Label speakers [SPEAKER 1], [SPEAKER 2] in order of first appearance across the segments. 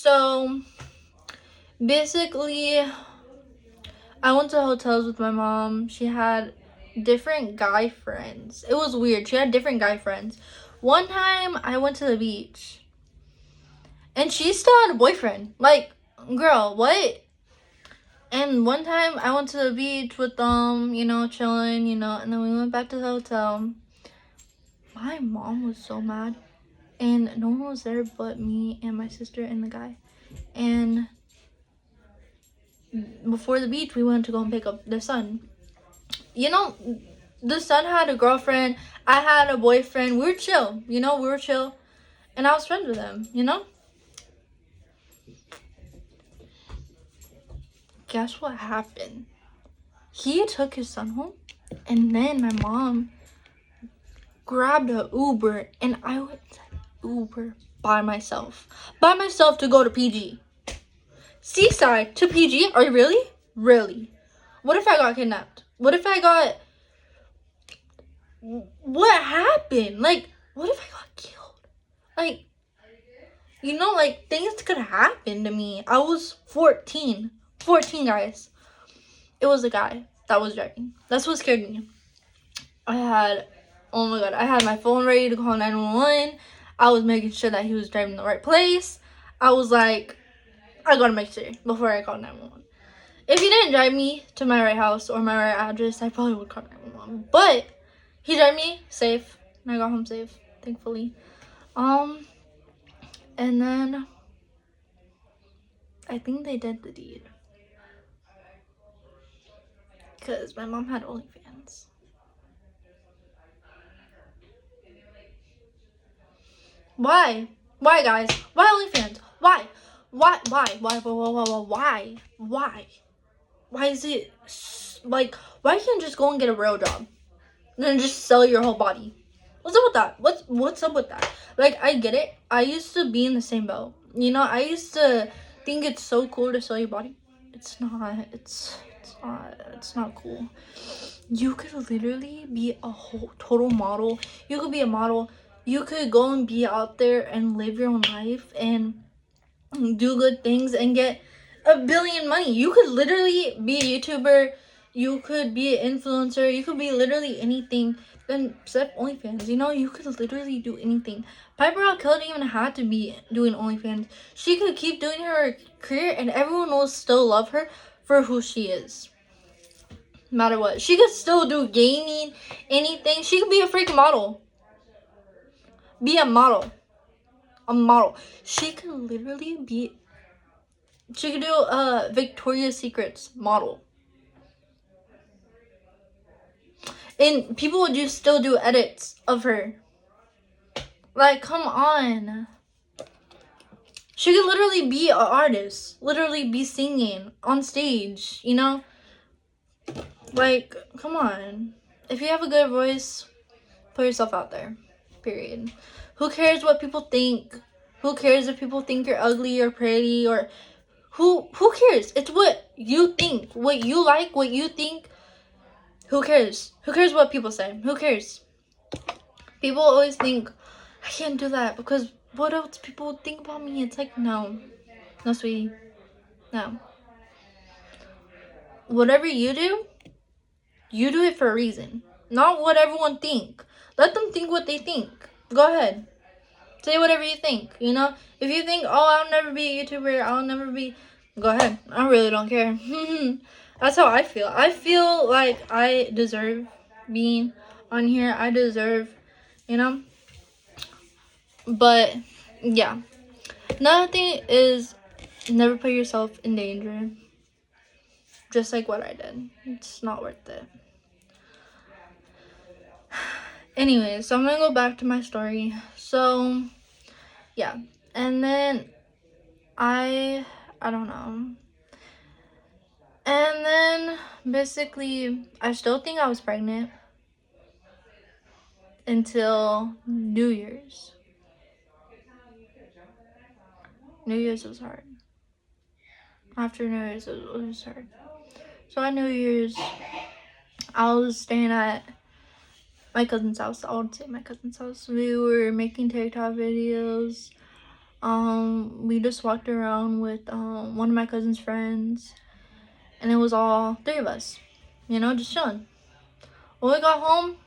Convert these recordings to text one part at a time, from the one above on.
[SPEAKER 1] So basically, I went to hotels with my mom. She had different guy friends. It was weird. She had different guy friends. One time I went to the beach and she still had a boyfriend. Like, girl, what? And one time I went to the beach with them, chilling, and then we went back to the hotel. My mom was so mad. And no one was there but me and my sister and the guy. And before the beach, we went to go and pick up the son. The son had a girlfriend. I had a boyfriend. We were chill. We were chill. And I was friends with him, Guess what happened? He took his son home. And then my mom grabbed a Uber. And I went to Uber by myself. By myself to go to PG. Seaside to PG? Are you really? Really? What if I got kidnapped? What happened? Like, what if I got killed? Like, things could happen to me. I was 14. 14, guys. It was a guy that was driving. That's what scared me. Oh my god, I had my phone ready to call 911. I was making sure that he was driving the right place. I was like, I gotta make sure before I call 911. If he didn't drive me to my right house or my right address, I probably would call 911. But he drove me safe, and I got home safe, thankfully. And then I think they did the deed. Because my mom had OnlyFans. Why? Why, guys? Why OnlyFans? Why? Why? Why is it, like, why can't you just go and get a real job? And then just sell your whole body? What's up with that? What's up with that? Like, I get it. I used to be in the same boat. I used to think it's so cool to sell your body. It's not. It's not cool. You could literally be a whole total model. You could be a model. You could go and be out there and live your own life and do good things and get a billion money. You could literally be a YouTuber. You could be an influencer. You could be literally anything except OnlyFans. You could literally do anything. Piper Alcala didn't even have to be doing OnlyFans. She could keep doing her career and everyone will still love her for who she is. No matter what. She could still do gaming, anything. She could be a freaking model. Be a model. A model. She could literally be... She could do a Victoria's Secrets model. And people would just still do edits of her. Like, come on. She could literally be an artist. Literally be singing on stage, Like, come on. If you have a good voice, put yourself out there. Period. Who cares what people think? Who cares if people think you're ugly or pretty or... Who cares? It's what you think. What you like, what you think. Who cares? Who cares what people say? Who cares? People always think, I can't do that because what else people think about me? It's like, no. No, sweetie. No. Whatever you do it for a reason. Not what everyone think. Let them think what they think. Go ahead. Say whatever you think, If you think, oh, I'll never be a YouTuber, I'll never be... Go ahead. I really don't care. That's how I feel. I feel like I deserve being on here. I deserve, But, yeah. Another thing is never put yourself in danger. Just like what I did. It's not worth it. Anyways, so I'm going to go back to my story. So, yeah. And then I don't know. And then, basically, I still think I was pregnant until New Year's. New Year's was hard. After New Year's, it was hard. So at New Year's, I was staying at my cousin's house. I would say my cousin's house. We were making TikTok videos. We just walked around with one of my cousin's friends, and it was all three of us, you know, just chilling. When we got home,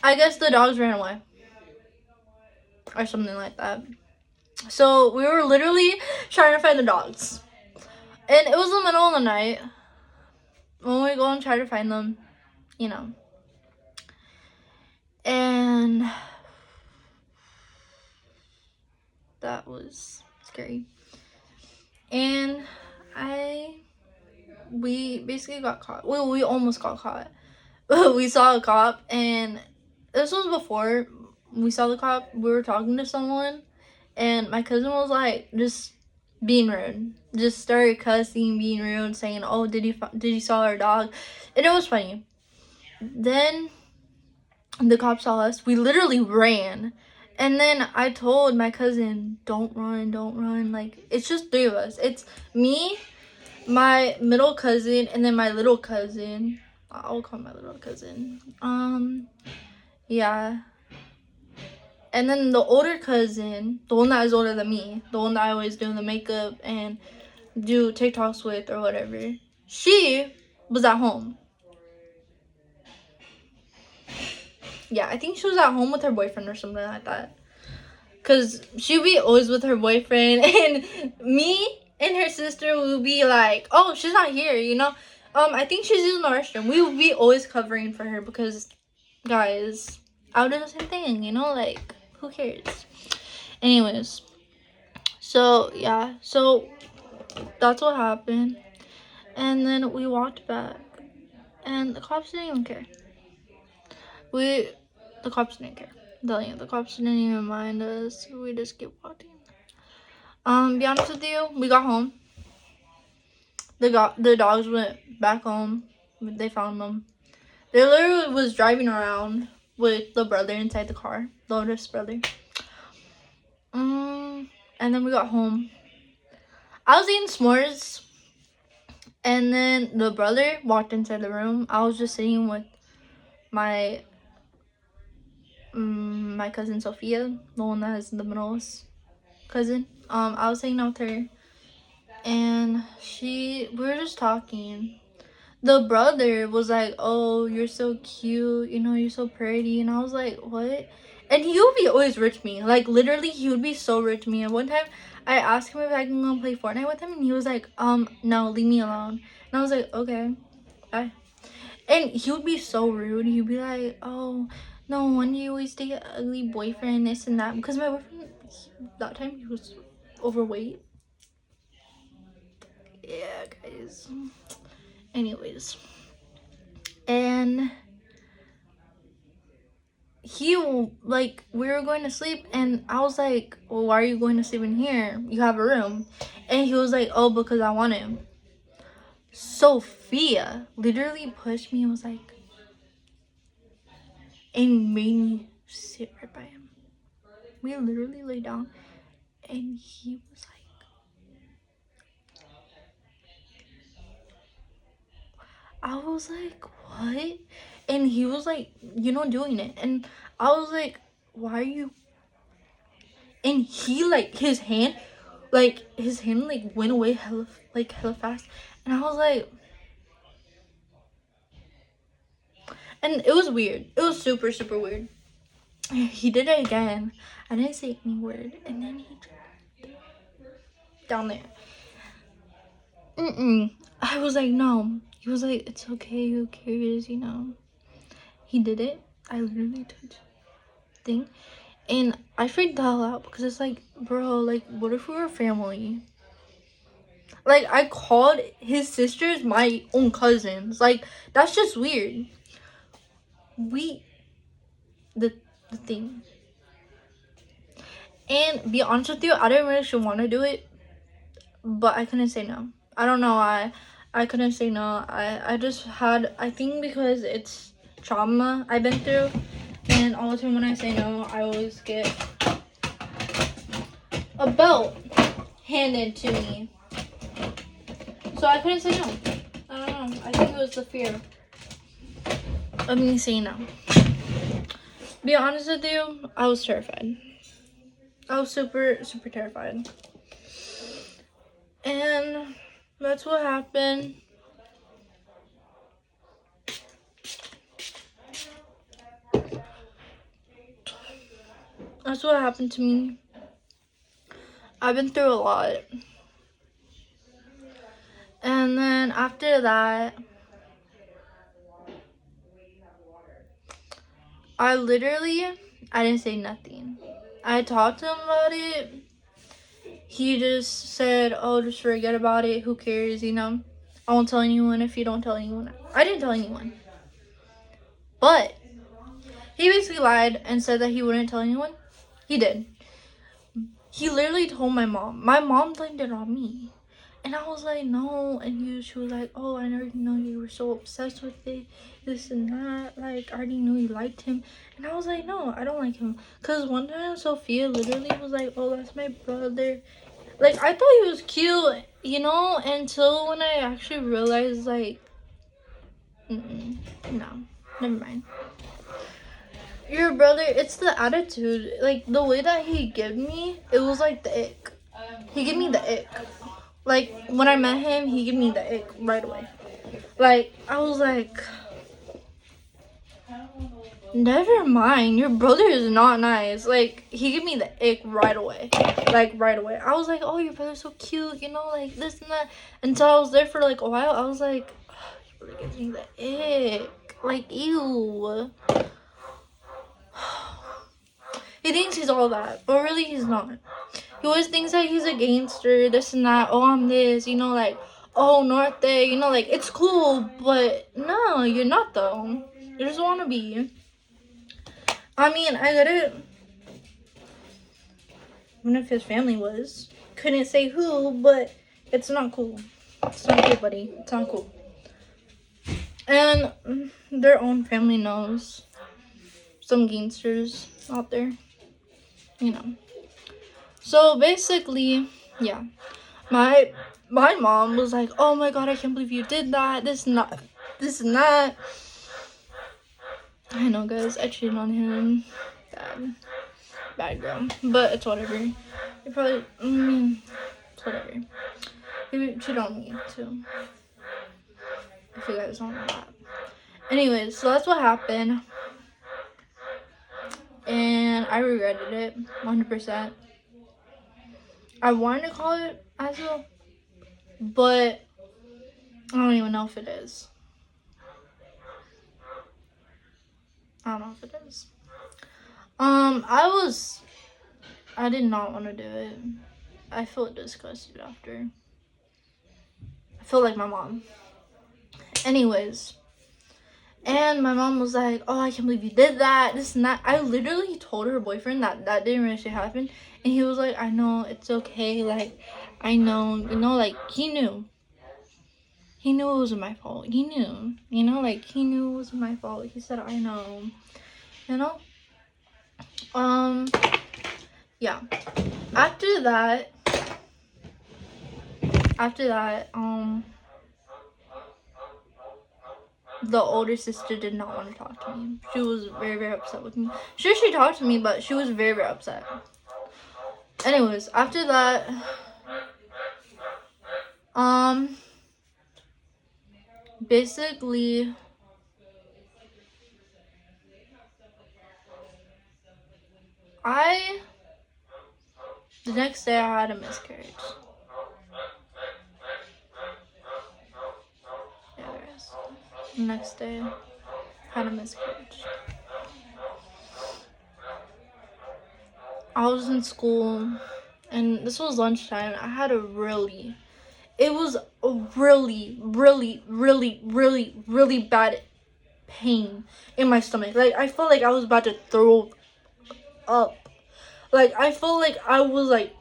[SPEAKER 1] I guess the dogs ran away or something like that. So we were literally trying to find the dogs, and it was the middle of the night when we go and try to find them, you know. And that was scary. And we basically got caught. Well, we almost got caught. We saw a cop, and this was before we saw the cop. We were talking to someone, and my cousin was like just being rude, just started cussing, being rude, saying, "Oh, did you saw our dog?" And it was funny. Then the cop saw us. We literally ran. And then I told my cousin, don't run. Like, it's just three of us. It's me, my middle cousin, and then my little cousin. I'll call my little cousin. Yeah. And then the older cousin, the one that is older than me, the one that I always do the makeup and do TikToks with or whatever, she was at home. Yeah, I think she was at home with her boyfriend or something like that. Because she'd be always with her boyfriend, and me and her sister would be like, oh, she's not here, you know? I think she's using the restroom. We would be always covering for her because, guys, I would do the same thing, you know? Like, who cares? Anyways, so, yeah. So, that's what happened. And then we walked back, and the cops didn't even care. The cops didn't care. I'm telling you, the cops didn't even mind us. We just kept walking. Be honest with you, we got home. The dogs went back home. They found them. They literally was driving around with the brother inside the car, the oldest brother. And then we got home. I was eating s'mores, and then the brother walked inside the room. I was just sitting with my cousin Sophia, the one that has the middleest cousin. I was hanging out with her, and we were just talking. The brother was like, oh, you're so cute, you know, you're so pretty. And I was like, what? And he would be always rich to me. Like, literally, he would be so rich to me. And one time, I asked him if I can go play Fortnite with him, and he was like, no, leave me alone. And I was like, okay, bye. And he would be so rude. He'd be like, oh, no wonder you always date an ugly boyfriend, this and that. Because my boyfriend, that time, he was overweight. Yeah, guys. Anyways. And he, like, we were going to sleep, and I was like, well, why are you going to sleep in here? You have a room. And he was like, oh, because I want him. Sophia literally pushed me and was like, and made me sit right by him. We literally lay down, and he was like, I was like, what? And he was like, you know, doing it. And I was like, why are you? And he, like, his hand like went away hella fast. And I was like, and it was weird. It was super, super weird. He did it again. I didn't say any word. And then he down there. I was like, no. He was like, it's okay, who cares, you know. He did it. I literally touched the thing. And I freaked the hell out because it's like, bro, like, what if we were family? Like, I called his sisters my own cousins. Like, that's just weird. The thing. And be honest with you, I didn't really want to do it, but I couldn't say no. I don't know why. I couldn't say no. I just had, I think because it's trauma I've been through, and all the time when I say no, I always get a belt handed to me. So I couldn't say no. I don't know. I think it was the fear of me saying no. Be honest with you, I was terrified. I was super terrified. And that's what happened. That's what happened to me. I've been through a lot. And then after that, I didn't say nothing. I talked to him about it. He just said, oh, just forget about it. Who cares, you know? I won't tell anyone if you don't tell anyone. I didn't tell anyone. But he basically lied and said that he wouldn't tell anyone. He did. He literally told my mom. My mom blamed it on me. And I was like, no. And she was like, oh, I already know you were so obsessed with it. This and that. Like, I already knew you liked him. And I was like, no, I don't like him. Because one time Sophia literally was like, oh, that's my brother. Like, I thought he was cute, you know, until when I actually realized, like, no, never mind. Your brother, it's the attitude. Like, the way that he gave me, it was like the ick. He gave me the ick. Like, when I met him, he gave me the ick right away. Like, I was like, never mind, your brother is not nice. Like, he gave me the ick right away. Like, right away. I was like, oh, your brother's so cute, you know, like this and that. Until I was there for like a while, I was like, oh, he really gives me the ick. Like, ew. He thinks he's all that, but really he's not. He always thinks that he's a gangster, this and that. Oh, I'm this, you know, like, oh, Norte, you know, like, it's cool, but no, you're not, though. You just want to be. I mean, I get it. One of his family was. Couldn't say who, but it's not cool. It's not cool, buddy. It's not cool. And their own family knows some gangsters out there, you know. So basically, yeah, my mom was like, oh my god, I can't believe you did that, this and that. I know, guys, I cheated on him. Bad girl, but it's whatever. You probably, it's whatever. He cheated on me too, if you guys don't know that. Anyways, so that's what happened, and I regretted it 100%. I wanted to call it asshole, but I don't even know if it is. I don't know if it is. I did not want to do it. I felt disgusted after. I feel like my mom. Anyways. And my mom was like, oh, I can't believe you did that, this and that. I literally told her boyfriend that didn't really happen. And he was like, I know, it's okay. Like, I know, you know, like, he knew. He knew it wasn't my fault. He knew, you know, like, he knew it wasn't my fault. He said, I know, you know? Yeah. After that, the older sister did not want to talk to me. She was very, very upset with me. Sure, she talked to me, but she was very, very upset. Anyways, after that, basically, the next day I had a miscarriage. Yeah, there is. The next day, I had a miscarriage. I was in school, and this was lunchtime. I had it was a really, really, really, really, really bad pain in my stomach. Like, I felt like I was about to throw up. Like, I felt like I was like,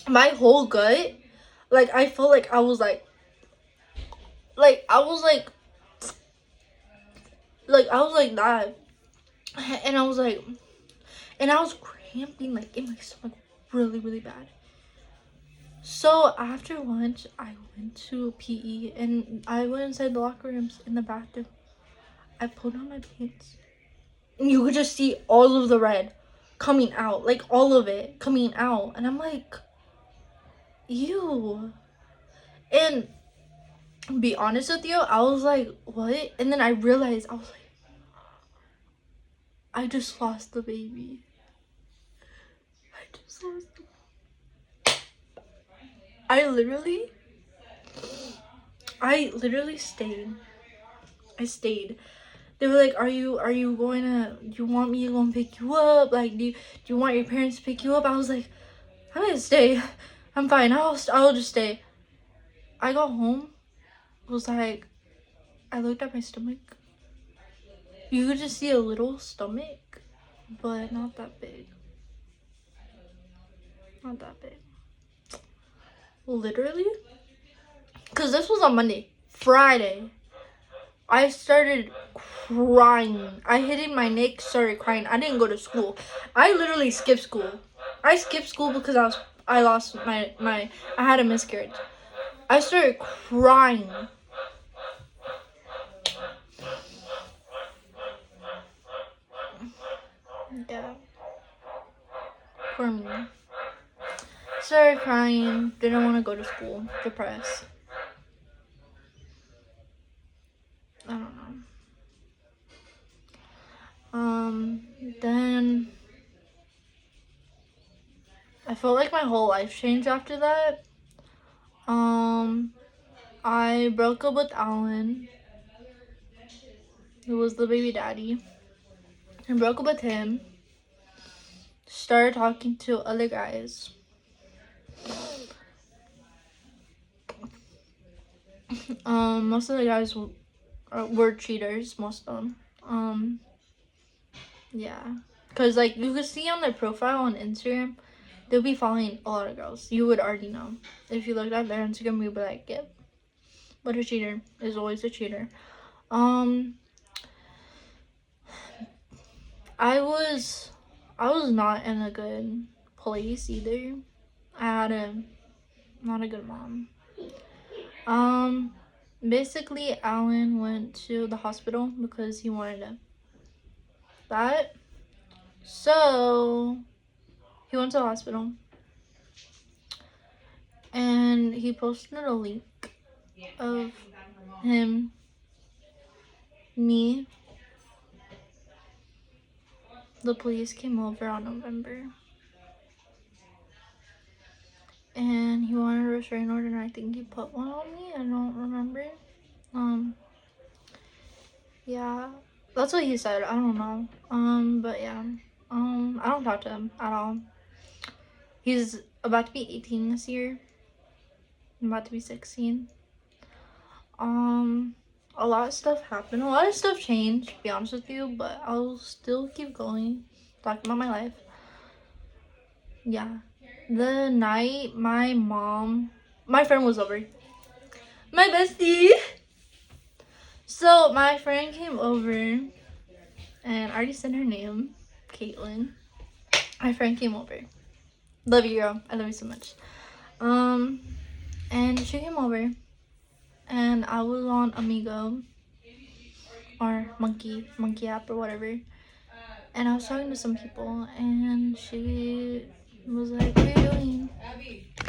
[SPEAKER 1] my whole gut, like, I felt like I was like I was like that. And I was like, and I was cramping like in my stomach really, really bad. So after lunch, I went to PE and I went inside the locker rooms in the bathroom. I pulled on my pants and you could just see all of the red. coming out, like all of it coming out, and I'm like, ew. And be honest with you, I was like, what? And then I realized, I was like, I just lost the baby. I just lost the I literally stayed. I stayed. They were like, are you going to, do you want me to go and pick you up? Like, do you want your parents to pick you up? I was like, I'm gonna stay. I'm fine. I'll just stay. I got home. Was like, I looked at my stomach. You could just see a little stomach, but not that big. Not that big. Literally. Because this was on Monday. Friday, I started crying. I hit my neck, started crying. I didn't go to school. I literally skipped school. I skipped school because I lost I had a miscarriage. I started crying. Yeah. For me. Started crying. Didn't want to go to school. Depressed. I don't know. Then I felt like my whole life changed after that. I broke up with Alan, who was the baby daddy. I broke up with him. Started talking to other guys. Most of the guys were cheaters. Most of them. Yeah. Cause like you could see on their profile on Instagram, they'll be following a lot of girls. You would already know if you looked at their Instagram. You'd be like, yep. But a cheater is always a cheater. I was not in a good place either. I had not a good mom. Basically, Alan went to the hospital because he wanted that. So he went to the hospital and he posted a link of him, me. The police came over on November and he wanted a restraining order, and I think he put one on me. I don't remember. Yeah, that's what he said. I don't know. But yeah. I don't talk to him at all. He's about to be 18 this year. I'm about to be 16. A lot of stuff happened. A lot of stuff changed, to be honest with you, but I'll still keep going, talking about my life. Yeah. The night my friend was over. My bestie. So my friend came over, and I already said her name, Caitlin. My friend came over. Love you, girl. I love you so much. And she came over, and I was on Amigo or Monkey app or whatever, and I was talking to some people, and she was like, "What are you doing?"